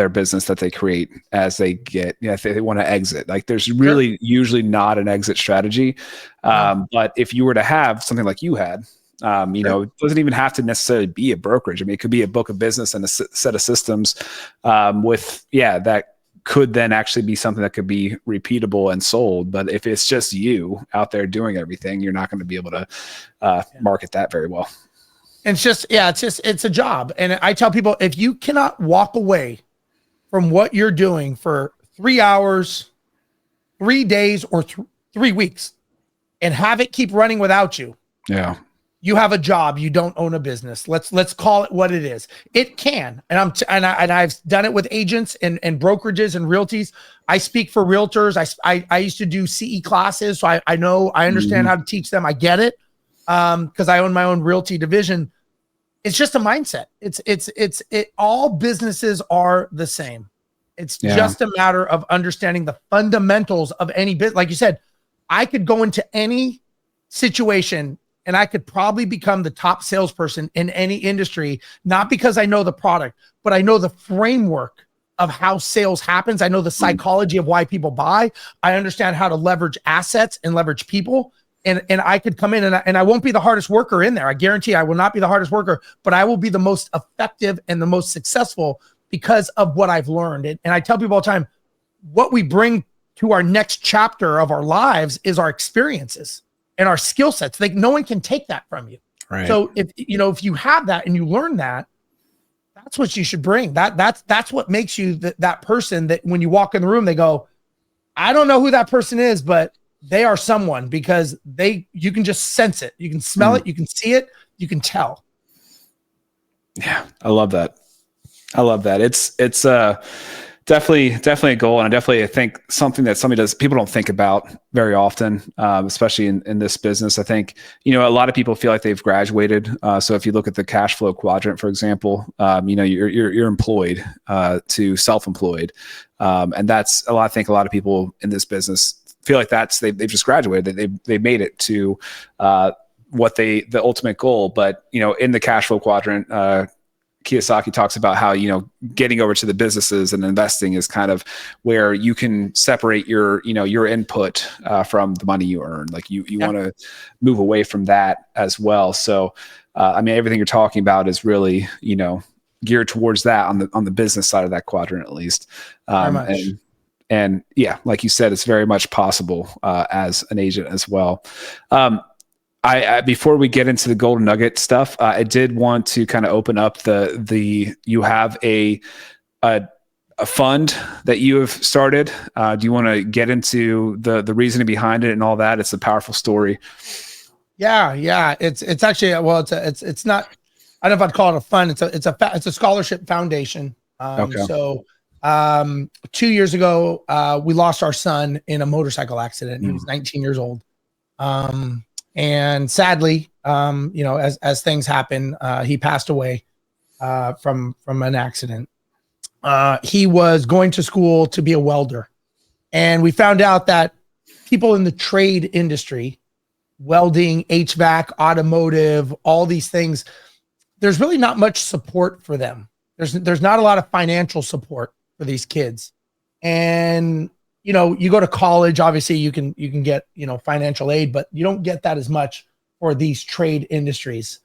business that they create as they get, if they want to exit. Like there's really usually not an exit strategy. But if you were to have something like you had, it doesn't even have to necessarily be a brokerage. I mean, it could be a book of business and a set of systems that could then actually be something that could be repeatable and sold. But if it's just you out there doing everything, you're not going to be able to market that very well. And it's a job. And I tell people, if you cannot walk away from what you're doing for 3 hours, 3 days, or 3 weeks and have it keep running without you, you have a job. You don't own a business. Let's call it what it is. It can. And I've done it with agents and brokerages and realties. I speak for realtors. I used to do CE classes. So I understand how to teach them. I get it. Because I own my own realty division. It's just a mindset. All businesses are the same. It's just a matter of understanding the fundamentals of any business. Like you said, I could go into any situation and I could probably become the top salesperson in any industry, not because I know the product, but I know the framework of how sales happens. I know the psychology of why people buy. I understand how to leverage assets and leverage people. And I could come in and I won't be the hardest worker in there. I guarantee I will not be the hardest worker, but I will be the most effective and the most successful because of what I've learned. And I tell people all the time, what we bring to our next chapter of our lives is our experiences and our skill sets. Like no one can take that from you. Right. So if you have that and you learn that, that's what you should bring. That's what makes you that person that when you walk in the room, they go, I don't know who that person is, but they are someone, because you can just sense it. You can smell it. You can see it. You can tell. Yeah. I love that. It's definitely a goal. And I think something that people don't think about very often, especially in this business. I think, a lot of people feel like they've graduated. So if you look at the cash flow quadrant, for example, you're employed to self-employed. And that's I think a lot of people in this business feel like they've just graduated. They've made it to the ultimate goal. But, in the cash flow quadrant, Kiyosaki talks about how, getting over to the businesses and investing is kind of where you can separate your input from the money you earn. Like you want to move away from that as well. So, everything you're talking about is really, geared towards that on the business side of that quadrant, at least. And yeah, like you said, it's very much possible as an agent as well. I before we get into the golden nugget stuff, I did want to kind of open up you have a fund that you have started. Do you want to get into the reasoning behind it and all that? It's a powerful story. Yeah. It's actually, it's not, I don't know if I'd call it a fund. It's a scholarship foundation. Okay. So 2 years ago, we lost our son in a motorcycle accident. He was 19 years old. And sadly, as things happen, he passed away from an accident. He was going to school to be a welder. And we found out that people in the trade industry, welding, HVAC, automotive, all these things, there's really not much support for them. There's not a lot of financial support for these kids. And you go to college, obviously you can get, financial aid, but you don't get that as much for these trade industries.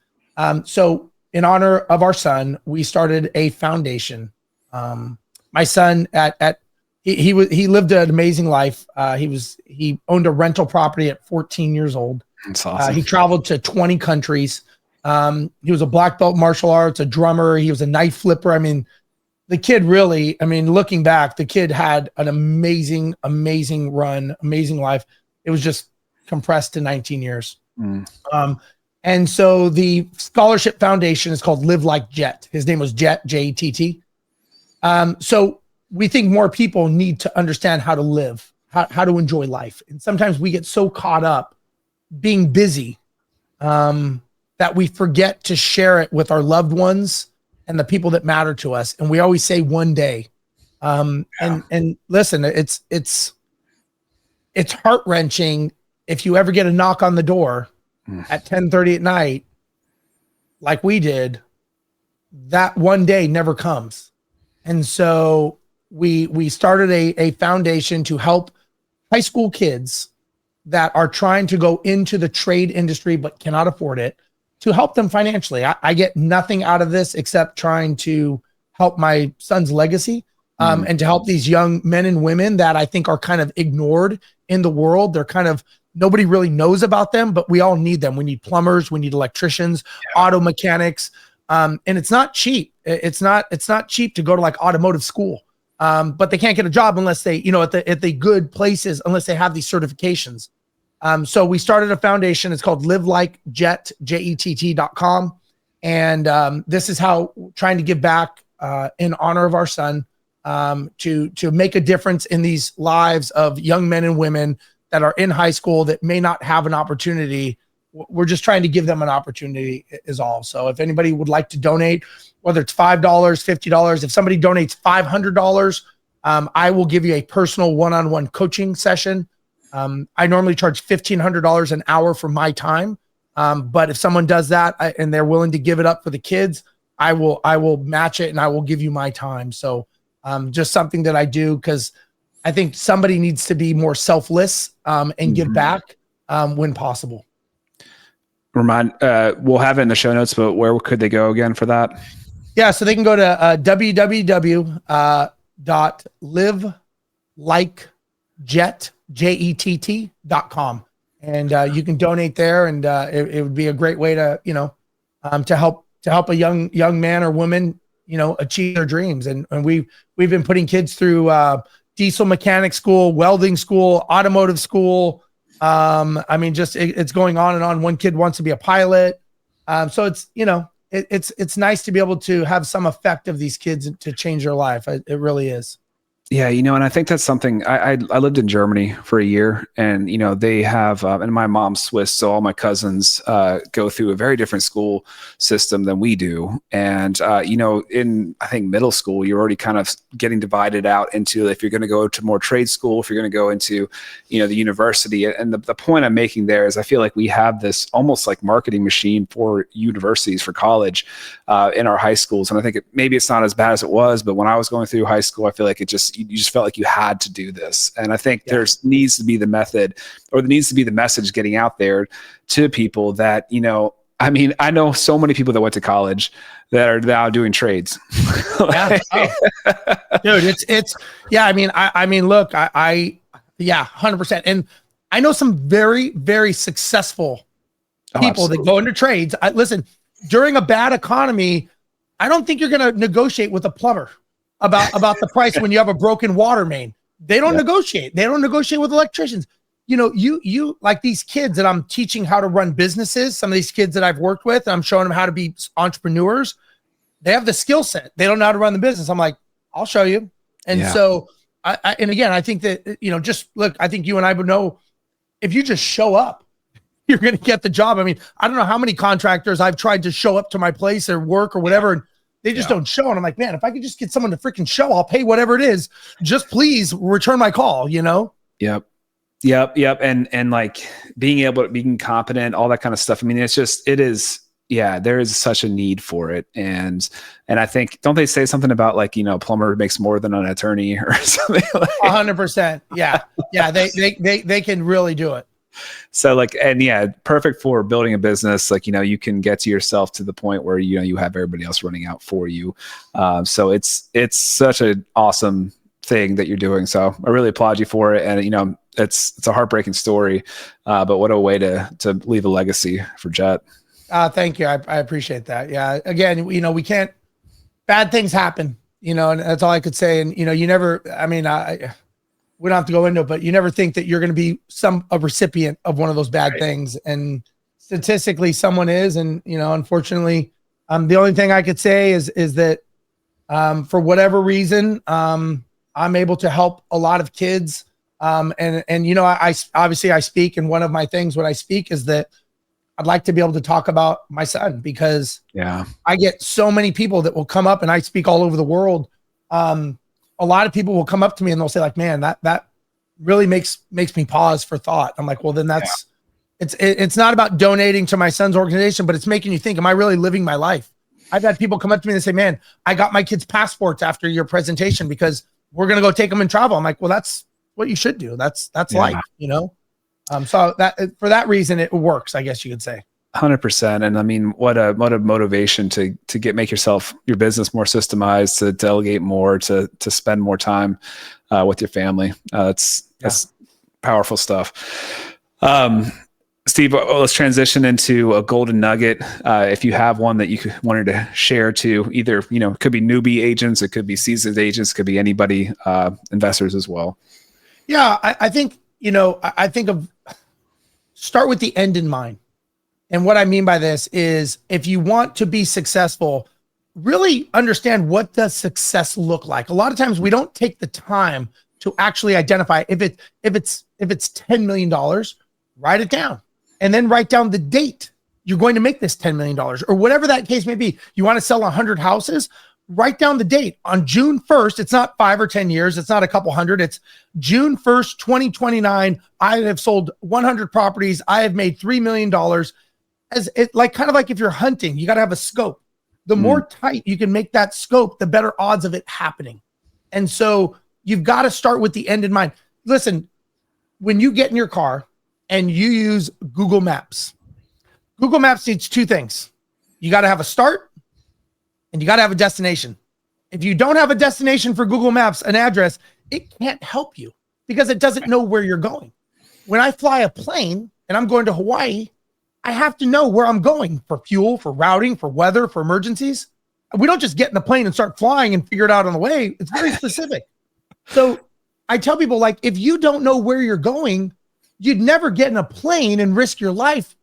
So in honor of our son, we started a foundation. My son he lived an amazing life. He owned a rental property at 14 years old. That's awesome. He traveled to 20 countries. He was a black belt martial arts, a drummer. He was a knife flipper. The kid really, looking back, the kid had an amazing run, amazing life. It was just compressed to 19 years. And so the scholarship foundation is called Live Like Jet. His name was Jet, Jett. So we think more people need to understand how to live, how to enjoy life. And sometimes we get so caught up being busy that we forget to share it with our loved ones and the people that matter to us. And we always say one day, and listen, it's heart-wrenching if you ever get a knock on the door at 10:30 at night, like we did, that one day never comes. And so we started a foundation to help high school kids that are trying to go into the trade industry, but cannot afford it, to help them financially. I get nothing out of this except trying to help my son's legacy, and to help these young men and women that I think are kind of ignored in the world. They're nobody really knows about them, but we all need them. We need plumbers, we need electricians, auto mechanics. And it's not cheap. It's not cheap to go to like automotive school. But they can't get a job unless they, at the good places, unless they have these certifications. So we started a foundation. It's called Live Like Jet, JETT.com. And this is how trying to give back in honor of our son, to make a difference in these lives of young men and women that are in high school that may not have an opportunity. We're just trying to give them an opportunity is all. So if anybody would like to donate, whether it's $5, $50, if somebody donates $500, I will give you a personal one-on-one coaching session. I normally charge $1,500 an hour for my time. But if someone does that and they're willing to give it up for the kids, I will match it and I will give you my time. So just something that I do because I think somebody needs to be more selfless and give back when possible. We'll have it in the show notes, but where could they go again for that? Yeah, so they can go to www.livelike jett.com. And you can donate there, and it would be a great way to, to help a young man or woman, achieve their dreams. And we've been putting kids through diesel mechanic school, welding school, automotive school. It's going on and on. One kid wants to be a pilot. So it's, it's nice to be able to have some effect of these kids to change their life. It really is. Yeah, and I think that's something. I lived in Germany for a year, and they have, and my mom's Swiss, so all my cousins go through a very different school system than we do. And in I think middle school, you're already kind of getting divided out into if you're going to go to more trade school, if you're going to go into the university. And the point I'm making there is I feel like we have this almost like marketing machine for universities, for college, in our high schools. And I think maybe it's not as bad as it was, but when I was going through high school, I feel like you just felt like you had to do this. And I think there needs to be the method, or there needs to be the message getting out there to people that, I know so many people that went to college that are now doing trades. Dude, it's look, 100%. And I know some very, very successful people that go into trades. Listen, during a bad economy, I don't think you're going to negotiate with a plumber about the price when you have a broken water main. They don't negotiate. They don't negotiate with electricians. You like these kids that I'm teaching how to run businesses. Some of these kids that I've worked with, and I'm showing them how to be entrepreneurs. They have the skill set. They don't know how to run the business. I'm like, I'll show you. And so I think that, just look, I think you and I would know, if you just show up, you're going to get the job. I mean, I don't know how many contractors I've tried to show up to my place or work or whatever, and they just don't show. And I'm like, man, if I could just get someone to freaking show, I'll pay whatever it is. Just please return my call, Yep. And like being competent, all that kind of stuff. I mean, there is such a need for it. And I think, don't they say something about like, a plumber makes more than an attorney or something like 100%. Yeah. They can really do it. So perfect for building a business. Like, you can get to yourself to the point where, you have everybody else running out for you. So it's such an awesome thing that you're doing. So I really applaud you for it. And, it's a heartbreaking story, but what a way to leave a legacy for Jett. Thank you. I appreciate that. Yeah. Again, we can't, bad things happen, and that's all I could say. And, you never, we don't have to go into it, but you never think that you're going to be a recipient of one of those bad things. And statistically someone is, and, unfortunately, the only thing I could say is that, for whatever reason, I'm able to help a lot of kids. I obviously I speak, and one of my things when I speak is that I'd like to be able to talk about my son, because I get so many people that will come up, and I speak all over the world. A lot of people will come up to me and they'll say like, man, that really makes me pause for thought. I'm like, well, then it's not about donating to my son's organization, but it's making you think, am I really living my life? I've had people come up to me and say, man, I got my kids' passports after your presentation because we're going to go take them and travel. I'm like, well, that's what you should do. That's life, so that for that reason, it works, I guess you could say. 100%. And I mean, what a motivation to make your business more systemized, to delegate more, to spend more time with your family. That's powerful stuff. Steve, let's transition into a golden nugget. If you have one that you wanted to share to either, it could be newbie agents, it could be seasoned agents, it could be anybody, investors as well. Yeah, I think, I think of start with the end in mind. And what I mean by this is, if you want to be successful, really understand, what does success look like? A lot of times we don't take the time to actually identify if it's $10 million, write it down, and then write down the date you're going to make this $10 million, or whatever that case may be. You want to sell 100 houses, write down the date on June 1st. It's not 5 or 10 years. It's not a couple hundred. It's June 1st, 2029. I have sold 100 properties. I have made $3 million. As it, kind of like if you're hunting, you got to have a scope. The more tight you can make that scope, the better odds of it happening. And so you've got to start with the end in mind. Listen, when you get in your car and you use Google Maps needs two things. You got to have a start, and you got to have a destination. If you don't have a destination for Google Maps, an address, it can't help you. because it doesn't know where you're going. When I fly a plane and I'm going to Hawaii, I have to know where I'm going for fuel, for routing, for weather, for emergencies. We don't just get in the plane and start flying and figure it out on the way. It's very specific. So I tell people, like, if you don't know where you're going, you'd never get in a plane and risk your life,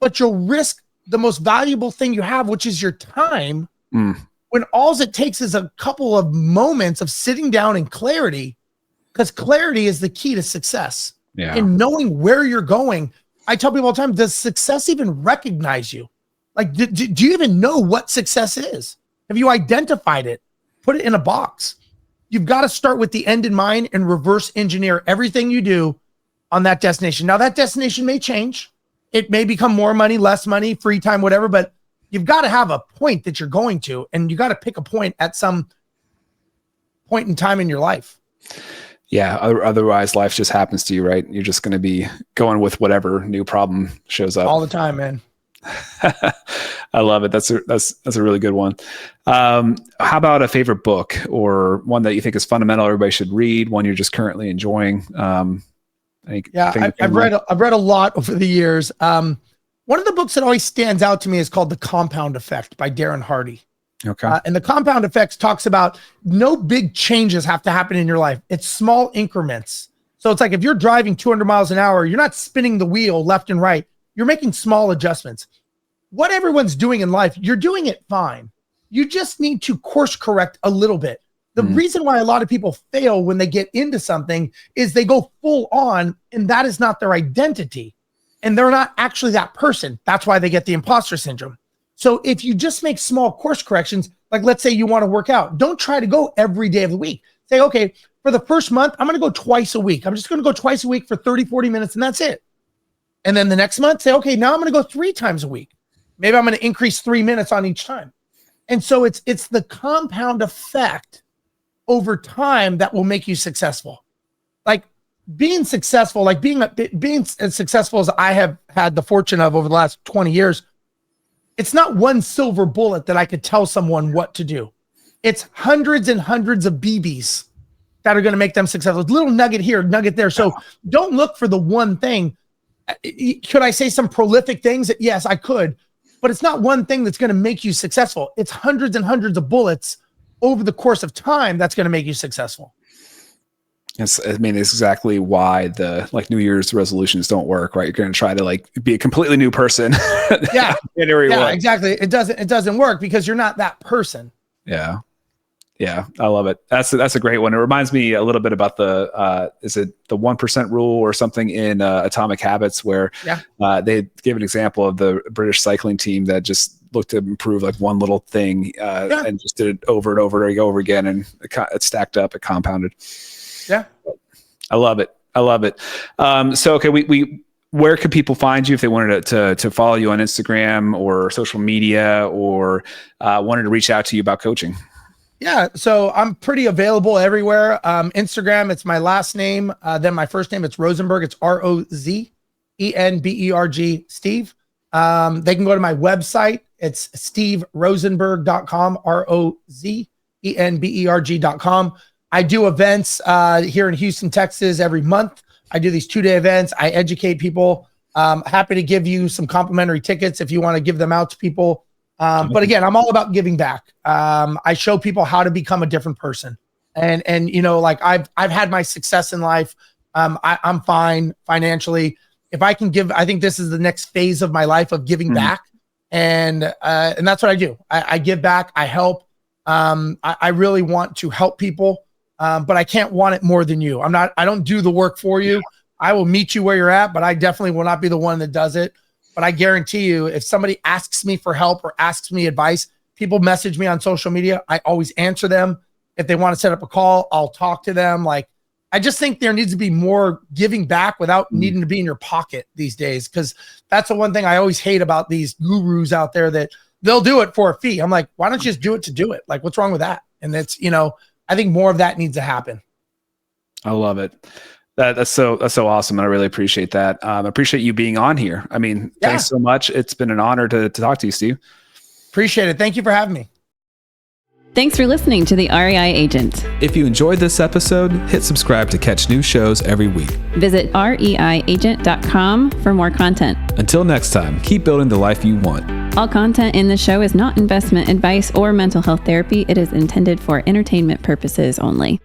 but you'll risk the most valuable thing you have, which is your time. When all it takes is a couple of moments of sitting down in clarity, because clarity is the key to success. And knowing where you're going. I tell people all the time, does success even recognize you? Like, do you even know what success is? Have you identified it? Put it in a box. You've got to start with the end in mind and reverse engineer everything you do on that destination. Now, that destination may change. It may become more money, less money, free time, whatever, but you've got to have a point that you're going to, and you got to pick a point at some point in time in your life. Yeah. Otherwise, life just happens to you, right? You're just going to be going with whatever new problem shows up all the time, man. I love it. That's a really good one. How about a favorite book or one that you think is fundamental, everybody should read, one you're just currently enjoying? I've read a lot over the years. One of the books that always stands out to me is called The Compound Effect by Darren Hardy. Okay. And the Compound Effects talks about no big changes have to happen in your life. It's small increments. So it's like, if you're driving 200 miles an hour, you're not spinning the wheel left and right. You're making small adjustments. What everyone's doing in life, you're doing it fine. You just need to course correct a little bit. The reason why a lot of people fail when they get into something is they go full on, and that is not their identity. And they're not actually that person. That's why they get the imposter syndrome. So if you just make small course corrections, like let's say you want to work out, don't try to go every day of the week. Say, okay, for the first month, I'm going to go twice a week. I'm just going to go twice a week for 30, 40 minutes, and that's it. And then the next month, say, okay, now I'm going to go 3 times a week. Maybe I'm going to increase 3 minutes on each time. And so it's the compound effect over time that will make you successful. Like being successful, like being as successful as I have had the fortune of over the last 20 years, it's not one silver bullet that I could tell someone what to do. It's hundreds and hundreds of BBs that are going to make them successful. Little nugget here, nugget there. So don't look for the one thing. Could I say some prolific things? Yes, I could. But it's not one thing that's going to make you successful. It's hundreds and hundreds of bullets over the course of time that's going to make you successful. It's exactly why the New Year's resolutions don't work, right? You're going to try to be a completely new person. Yeah, exactly. It doesn't work because you're not that person. Yeah. Yeah. I love it. That's a great one. It reminds me a little bit about is it the 1% rule or something in Atomic Habits, where they gave an example of the British cycling team that just looked to improve one little thing and just did it over and over again. And it stacked up, it compounded. Yeah. I love it. So, okay, where could people find you if they wanted to follow you on Instagram or social media, or wanted to reach out to you about coaching? Yeah. So I'm pretty available everywhere. Instagram, it's my last name. Then my first name, it's Rozenberg. It's ROZENBERG, Steve. They can go to my website. It's steverozenberg.com, ROZENBERG.com. I do events here in Houston, Texas every month. I do these 2-day events. I educate people. Happy to give you some complimentary tickets if you want to give them out to people. But again, I'm all about giving back. I show people how to become a different person. And I've had my success in life. I'm fine financially. If I can give, I think this is the next phase of my life of giving back. And that's what I do. I give back. I help. I really want to help people. But I can't want it more than you. I don't do the work for you. I will meet you where you're at, but I definitely will not be the one that does it. But I guarantee you, if somebody asks me for help or asks me advice, people message me on social media. I always answer them. If they want to set up a call, I'll talk to them. I just think there needs to be more giving back without needing to be in your pocket these days. Cause that's the one thing I always hate about these gurus out there, that they'll do it for a fee. I'm like, why don't you just do it to do it? What's wrong with that? And that's, I think more of that needs to happen. I love it. That's so awesome. And I really appreciate that. I appreciate you being on here. Thanks so much. It's been an honor to talk to you, Steve. Appreciate it. Thank you for having me. Thanks for listening to the REI Agent. If you enjoyed this episode, hit subscribe to catch new shows every week. Visit reiagent.com for more content. Until next time, keep building the life you want. All content in the show is not investment advice or mental health therapy. It is intended for entertainment purposes only.